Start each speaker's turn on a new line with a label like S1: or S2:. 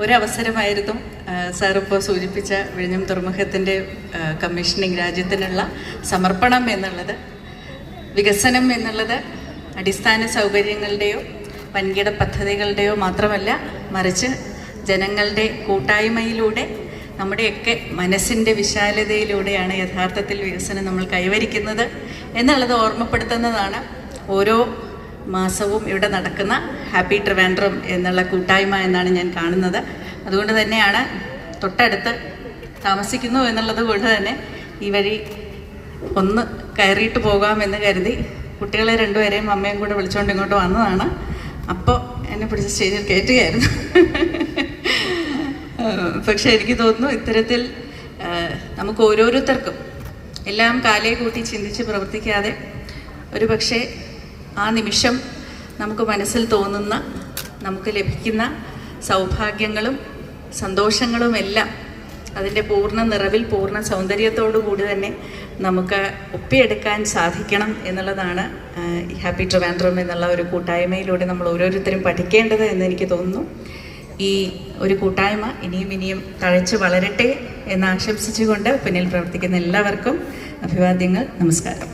S1: ഒരവസരമായിരുന്നു sir ഇപ്പോൾ സൂചിപ്പിച്ച വിഴിഞ്ഞം തുറമുഖത്തിൻ്റെ കമ്മീഷനിങ് രാജ്യത്തിനുള്ള സമർപ്പണം എന്നുള്ളത്. വികസനം എന്നുള്ളത് അടിസ്ഥാന സൗകര്യങ്ങളുടെയോ വൻകിട പദ്ധതികളുടെയോ മാത്രമല്ല, മറിച്ച് ജനങ്ങളുടെ കൂട്ടായ്മയിലൂടെ നമ്മുടെയൊക്കെ മനസ്സിൻ്റെ വിശാലതയിലൂടെയാണ് യഥാർത്ഥത്തിൽ വികസനം നമ്മൾ കൈവരിക്കുന്നത് എന്നുള്ളത് ഓർമ്മപ്പെടുത്തുന്നതാണ് ഓരോ മാസവും ഇവിടെ നടക്കുന്ന ഹാപ്പി ട്രിവാൻഡ്രം എന്നുള്ള കൂട്ടായ്മ എന്നാണ് ഞാൻ കാണുന്നത്. അതുകൊണ്ട് തന്നെയാണ് തൊട്ടടുത്ത് താമസിക്കുന്നു എന്നുള്ളത് കൊണ്ട് തന്നെ ഈ വഴി ഒന്ന് കയറിയിട്ട് പോകാമെന്ന് കരുതി കുട്ടികളെ രണ്ടുപേരെയും അമ്മയും കൂടെ വിളിച്ചുകൊണ്ട് ഇങ്ങോട്ട് വന്നതാണ്. അപ്പോൾ എന്നെ പിടിച്ച് സ്റ്റേജിൽ കയറ്റുകയായിരുന്നു. പക്ഷെ എനിക്ക് തോന്നുന്നു ഇത്തരത്തിൽ നമുക്ക് ഓരോരുത്തർക്കും എല്ലാം കാലേ കൂട്ടി ചിന്തിച്ച് പ്രവർത്തിക്കാതെ ഒരു പക്ഷേ ആ നിമിഷം നമുക്ക് മനസ്സിൽ തോന്നുന്ന, നമുക്ക് ലഭിക്കുന്ന സൗഭാഗ്യങ്ങളും സന്തോഷങ്ങളുമെല്ലാം അതിൻ്റെ പൂർണ്ണ നിറവിൽ പൂർണ്ണ സൗന്ദര്യത്തോടു കൂടി തന്നെ നമുക്ക് ഒപ്പിയെടുക്കാൻ സാധിക്കണം എന്നുള്ളതാണ് ഈ ഹാപ്പി ട്രിവാൻഡ്രം എന്നുള്ള ഒരു കൂട്ടായ്മയിലൂടെ നമ്മൾ ഓരോരുത്തരും പഠിക്കേണ്ടത് എന്ന് എനിക്ക് തോന്നുന്നു. ഈ ഒരു കൂട്ടായ്മ ഇനിയും തഴച്ച് വളരട്ടെ എന്ന് ആശംസിച്ചുകൊണ്ട് പിന്നിൽ പ്രവർത്തിക്കുന്ന എല്ലാവർക്കും അഭിവാദ്യങ്ങൾ. നമസ്കാരം.